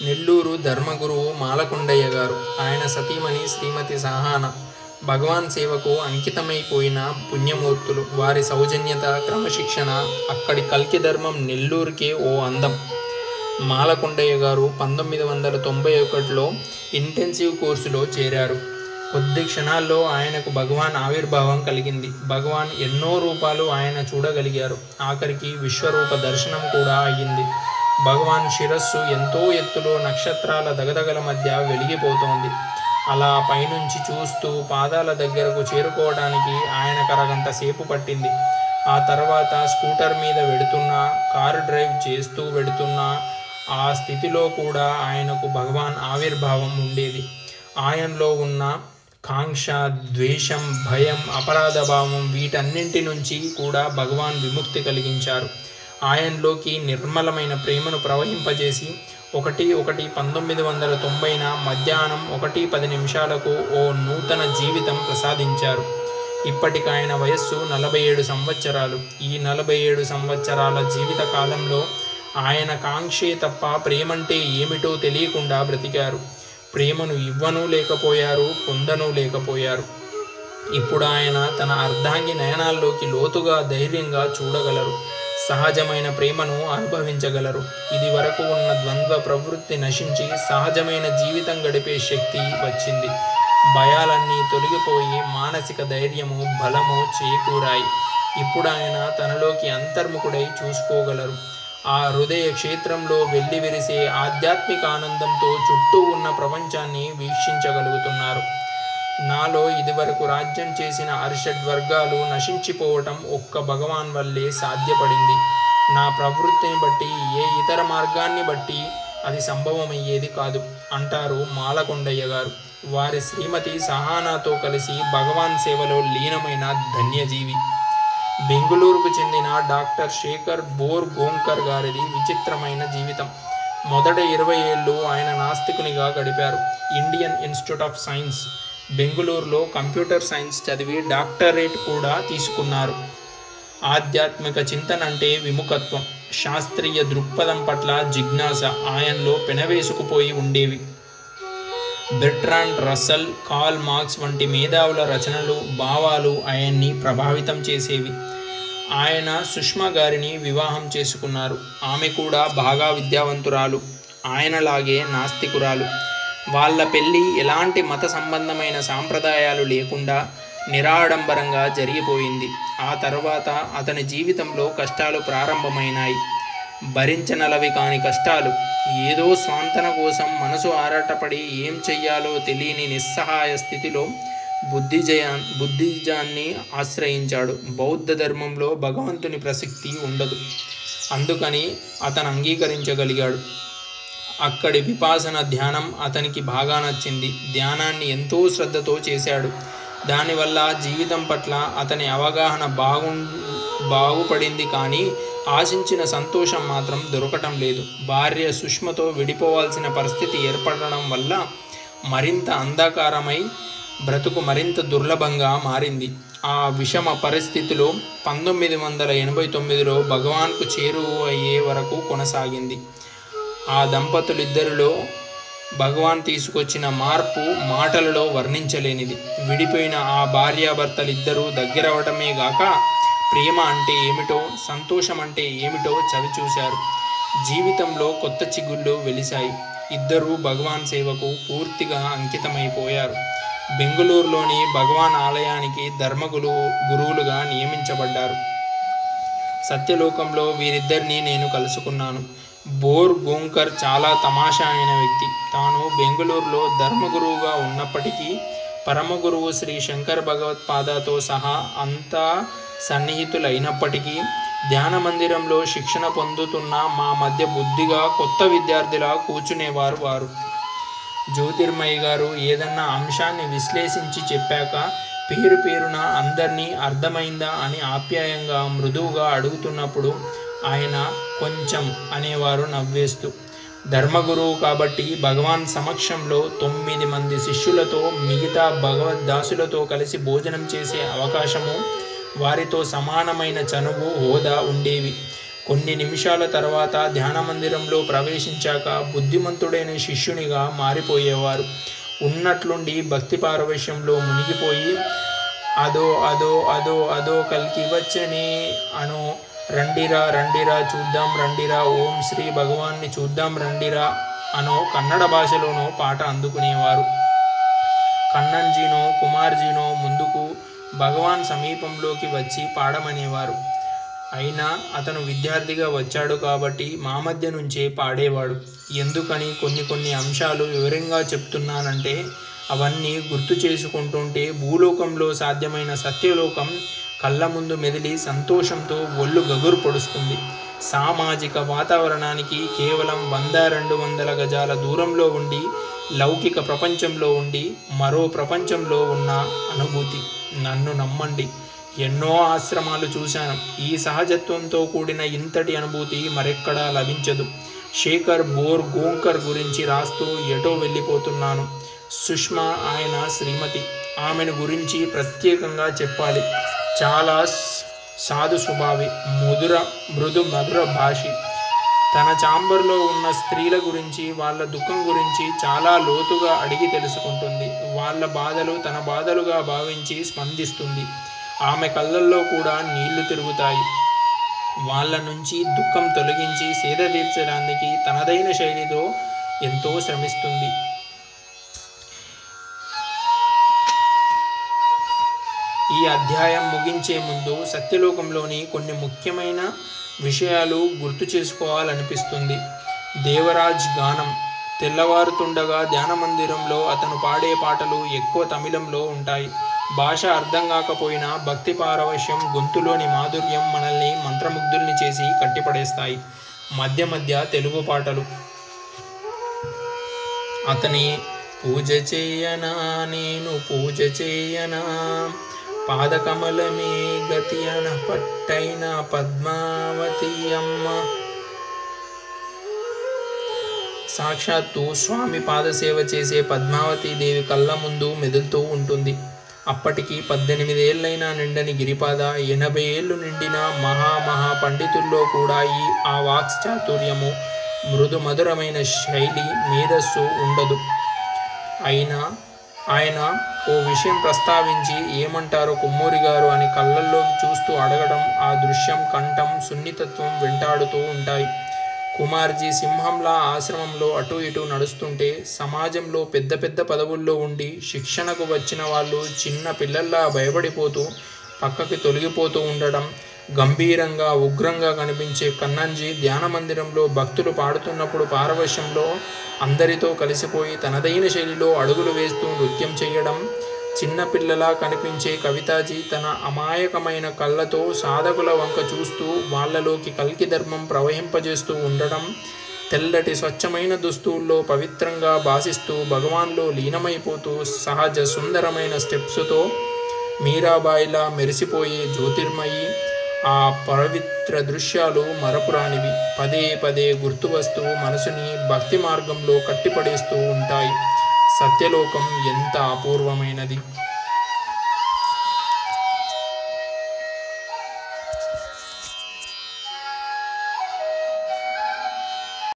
నెల్లూరు ధర్మగురువు మాలకొండయ్య గారు, ఆయన సతీమణి శ్రీమతి సహాన భగవాన్ సేవకు అంకితమైపోయిన పుణ్యమూర్తులు. వారి సౌజన్యత, క్రమశిక్షణ అక్కడి కల్కి ధర్మం నెల్లూరుకే ఓ అందం. మాలకొండయ్య గారు 1991లో ఇంటెన్సివ్ కోర్సులో చేరారు. కొద్ది క్షణాల్లో ఆయనకు భగవాన్ ఆవిర్భావం కలిగింది. భగవాన్ ఎన్నో రూపాలు ఆయన చూడగలిగారు. ఆఖరికి విశ్వరూప దర్శనం కూడా అయ్యింది. భగవాన్ శిరస్సు ఎంతో ఎత్తులో నక్షత్రాల దగదగల మధ్య వెలిగిపోతోంది. అలా పైనుంచి చూస్తూ పాదాల దగ్గరకు చేరుకోవడానికి ఆయనకు అరగంట సేపు పట్టింది. ఆ తర్వాత స్కూటర్ మీద వెడుతున్నా, కారు డ్రైవ్ చేస్తూ వెడుతున్నా ఆ స్థితిలో కూడా ఆయనకు భగవాన్ ఆవిర్భావం ఉండేది. ఆయనలో ఉన్న కాంక్ష, ద్వేషం, భయం, అపరాధ భావం వీటన్నింటి నుంచి కూడా భగవాన్ విముక్తి కలిగించారు. ఆయనలోకి నిర్మలమైన ప్రేమను ప్రవహింపజేసి 1/1/1990 మధ్యాహ్నం 1:10 ఓ నూతన జీవితం ప్రసాదించారు. ఇప్పటికాయన వయస్సు 47 సంవత్సరాలు. ఈ 47 సంవత్సరాల జీవిత కాలంలో ఆయన కాంక్షే తప్ప ప్రేమంటే ఏమిటో తెలియకుండా బ్రతికారు. ప్రేమను ఇవ్వనూ లేకపోయారు, పొందనూ లేకపోయారు. ఇప్పుడు ఆయన తన అర్ధాంగి నయనాల్లోకి లోతుగా, ధైర్యంగా చూడగలరు. సహజమైన ప్రేమను అనుభవించగలరు. ఇది వరకు ఉన్న ద్వంద్వ ప్రవృత్తి నశించి సహజమైన జీవితం గడిపే శక్తి వచ్చింది. భయాలన్నీ తొలగిపోయి మానసిక ధైర్యము, బలము చేకూరాయి. ఇప్పుడు ఆయన తనలోకి అంతర్ముఖుడై చూసుకోగలరు. ఆ హృదయ క్షేత్రంలో వెల్లి విరిసే ఆధ్యాత్మిక ఆనందంతో చుట్టూ ఉన్న ప్రపంచాన్ని వీక్షించగలుగుతున్నారు. నాలో ఇదివరకు రాజ్యం చేసిన అరిషడ్వర్గాలు నశించిపోవటం ఒక్క భగవాన్ వల్లే సాధ్యపడింది. నా ప్రవృత్తిని బట్టి, ఏ ఇతర మార్గాన్ని బట్టి అది సంభవమయ్యేది కాదు అంటారు మాలకొండయ్య గారు. వారి శ్రీమతి సహానాతో కలిసి భగవాన్ సేవలో లీనమైన ధన్యజీవి. బెంగుళూరుకు చెందిన డాక్టర్ శేఖర్ బోర్గోంకర్ గారిది విచిత్రమైన జీవితం. మొదట 20 ఏళ్ళు ఆయన నాస్తికునిగా గడిపారు. ఇండియన్ ఇన్స్టిట్యూట్ ఆఫ్ సైన్స్, బెంగుళూరులో కంప్యూటర్ సైన్స్ చదివి డాక్టరేట్ కూడా తీసుకున్నారు. ఆధ్యాత్మిక చింతన అంటే విముఖత్వం, శాస్త్రీయ దృక్పథం పట్ల జిజ్ఞాస ఆయనలో పెనవేసుకుపోయి ఉండేవి. బెర్ట్రాండ్ రస్సెల్, కార్ల్ మార్క్స్ వంటి మేధావుల రచనలు, భావాలు ఆయన్ని ప్రభావితం చేసేవి. ఆయన సుష్మా గారిని వివాహం చేసుకున్నారు. ఆమె కూడా బాగా విద్యావంతురాలు, ఆయనలాగే నాస్తికురాలు. వాళ్ళ పెళ్ళి ఎలాంటి మత సంబంధమైన సాంప్రదాయాలు లేకుండా నిరాడంబరంగా జరిగిపోయింది. ఆ తర్వాత అతని జీవితంలో కష్టాలు ప్రారంభమైనాయి. భరించనలవి కాని కష్టాలు. ఏదో స్వాంతన కోసం మనసు ఆరాటపడి ఏం చెయ్యాలో తెలియని నిస్సహాయ స్థితిలో బుద్ధిజాన్ని ఆశ్రయించాడు. బౌద్ధ ధర్మంలో భగవంతుని ప్రసక్తి ఉండదు. అందుకని అతను అంగీకరించగలిగాడు. అక్కడి విపాసన ధ్యానం అతనికి బాగా నచ్చింది. ధ్యానాన్ని ఎంతో శ్రద్ధతో చేశాడు. దానివల్ల జీవితం పట్ల అతని అవగాహన బాగుపడింది. కానీ ఆశించిన సంతోషం మాత్రం దొరకటం లేదు. భార్య సుష్మతో విడిపోవాల్సిన పరిస్థితి ఏర్పడడం వల్ల మరింత అంధకారమై బ్రతుకు మరింత దుర్లభంగా మారింది. ఆ విషమ పరిస్థితిలో 1989లో భగవాన్కు చేరువయ్యే వరకు కొనసాగింది. ఆ దంపతులిద్దరిలో భగవాన్ తీసుకొచ్చిన మార్పు మాటలలో వర్ణించలేనిది. విడిపోయిన ఆ భార్యాభర్తలిద్దరూ దగ్గరవటమే గాక ప్రేమ అంటే ఏమిటో, సంతోషం అంటే ఏమిటో చవిచూశారు. జీవితంలో కొత్త చిగుళ్ళు వెలిశాయి. ఇద్దరూ భగవాన్ సేవకు పూర్తిగా అంకితమైపోయారు. బెంగుళూరులోని భగవాన్ ఆలయానికి గురువులుగా నియమించబడ్డారు. సత్యలోకంలో వీరిద్దరిని నేను కలుసుకున్నాను. బోర్గోంకర్ చాలా తమాషా అయిన వ్యక్తి. తాను బెంగుళూరులో ధర్మగురువుగా ఉన్నప్పటికీ పరమగురువు శ్రీ శంకర్ భగవత్పాదతో సహా అంతా సన్నిహితులైనప్పటికీ ధ్యాన మందిరంలో శిక్షణ పొందుతున్న మా మధ్య బుద్ధిగా కొత్త విద్యార్థిలా కూర్చునేవారు. వారు జ్యోతిర్మయి గారు ఏదన్నా అంశాన్ని విశ్లేషించి చెప్పాక పేరున అందరినీ అర్థమైందా అని ఆప్యాయంగా, మృదువుగా అడుగుతున్నప్పుడు ఆయన కొంచెం అనేవారు నవ్వేస్తూ. ధర్మగురువు కాబట్టి భగవాన్ సమక్షంలో 9 మంది శిష్యులతో, మిగతా భగవద్దాసులతో కలిసి భోజనం చేసే అవకాశము, వారితో సమానమైన చనువు, హోదా ఉండేవి. కొన్ని నిమిషాల తర్వాత ధ్యాన మందిరంలో ప్రవేశించాక బుద్ధిమంతుడైన శిష్యునిగా మారిపోయేవారు. ఉన్నట్లుండి భక్తి పారవశ్యంలో మునిగిపోయి అదో అదో అదో అదో కల్కి వచ్చనే అనో, రండిరా రండిరా చూద్దాం రండిరా, ఓం శ్రీ భగవాన్ని చూద్దాం రండిరా అనో కన్నడ భాషలోనో పాట అందుకునేవారు. కన్నన్జీనో కుమార్జీనో ముందుకు భగవాన్ సమీపంలోకి వచ్చి పాడమనేవారు. అయినా అతను విద్యార్థిగా వచ్చాడు కాబట్టి మా మధ్య నుంచే పాడేవాడు. ఎందుకని కొన్ని అంశాలు వివరంగా చెప్తున్నానంటే, అవన్నీ గుర్తు చేసుకుంటుంటే భూలోకంలో సాధ్యమైన సత్యలోకం కళ్ళ ముందు మెదిలి సంతోషంతో ఒళ్ళు గగురు పొడుస్తుంది. సామాజిక వాతావరణానికి కేవలం 100-200 గజాల దూరంలో ఉండి లౌకిక ప్రపంచంలో ఉండి మరో ప్రపంచంలో ఉన్న అనుభూతి. నన్ను నమ్మండి, ఎన్నో ఆశ్రమాలు చూశాను. ఈ సహజత్వంతో కూడిన ఇంతటి అనుభూతి మరెక్కడా లభించదు. శేఖర్ బోర్గోంకర్ గురించి రాస్తూ ఎటో వెళ్ళిపోతున్నాను. సుష్మా ఆయన శ్రీమతి. ఆమెను గురించి ప్రత్యేకంగా చెప్పాలి. చాలా సాధు స్వభావి, మృదు మధుర భాషి. తన ఛాంబర్లో ఉన్న స్త్రీల గురించి, వాళ్ళ దుఃఖం గురించి చాలా లోతుగా అడిగి తెలుసుకుంటుంది. వాళ్ళ బాధలు తన బాధలుగా భావించి స్పందిస్తుంది. ఆమె కళ్ళల్లో కూడా నీళ్లు తిరుగుతాయి. వాళ్ళ నుంచి దుఃఖం తొలగించి సేద తీర్చడానికి తనదైన శైలితో ఎంతో శ్రమిస్తుంది. ఈ అధ్యాయం ముగించే ముందు సత్యలోకంలోని కొన్ని ముఖ్యమైన విషయాలు గుర్తు చేసుకోవాలనిపిస్తుంది. దేవరాజ్ గానం. తెల్లవారుతుండగా ధ్యాన మందిరంలో అతను పాడే పాటలు ఎక్కువ తమిళంలో ఉంటాయి. భాష అర్థం కాకపోయినా భక్తి పారవశ్యం, గొంతులోని మాధుర్యం మనల్ని మంత్రముగ్ధుల్ని చేసి కట్టిపడేస్తాయి. మధ్య మధ్య తెలుగు పాటలు. అతని పూజ చేయనా నేను పూజ చేయనా, పాదకమలమే గతి అన పట్టైన పద్మావతి అమ్మ. సాక్షాత్తు స్వామి పాదసేవ చేసే పద్మావతీదేవి కళ్ళ ముందు మెదులుతూ ఉంటుంది. అప్పటికి 18 ఏళ్ళైనా నిండని గిరిపాద, 80 ఏళ్ళు నిండిన మహా పండితుల్లో కూడా ఆ వాక్చాతుర్యము, మృదు మధురమైన శైలి, మేధస్సు ఉండదు. అయినా ఆయన ఓ విషయం ప్రస్తావించి ఏమంటారో కొమ్మూరి గారు అని కళ్ళల్లోకి చూస్తూ అడగడం, ఆ దృశ్యం, కంఠం, సున్నితత్వం వెంటాడుతూ ఉంటాయి. కుమార్జీ సింహంలా ఆశ్రమంలో అటు ఇటు నడుస్తుంటే, సమాజంలో పెద్ద పదవుల్లో ఉండి శిక్షణకు వచ్చిన వాళ్ళు చిన్న పిల్లల్లా భయపడిపోతూ పక్కకి తొలగిపోతూ ఉండడం, గంభీరంగా ఉగ్రంగా కనిపించే కన్నన్జీ ధ్యాన మందిరంలో భక్తులు పాడుతున్నప్పుడు పారవశ్యంలో అందరితో కలిసిపోయి తనదైన శైలిలో అడుగులు వేస్తూ నృత్యం చేయడం, చిన్నపిల్లలా కనిపించే కవితాజీ తన అమాయకమైన కళ్ళతో సాధకుల వంక చూస్తూ వాళ్ళలోకి కల్కి ధర్మం ప్రవహింపజేస్తూ ఉండడం, తెల్లటి స్వచ్ఛమైన దుస్తుల్లో పవిత్రంగా భాసిస్తూ భగవాన్లో లీనమైపోతూ సహజ సుందరమైన స్టెప్స్తో మీరాబాయిలా మెరిసిపోయే జ్యోతిర్మయి, ఆ పవిత్ర దృశ్యాలు మరపురానివి. పదే గుర్తు వస్తూ మనసుని భక్తి మార్గంలో కట్టిపడేస్తూ ఉంటాయి. సత్యలోకం ఎంత అపూర్వమైనది.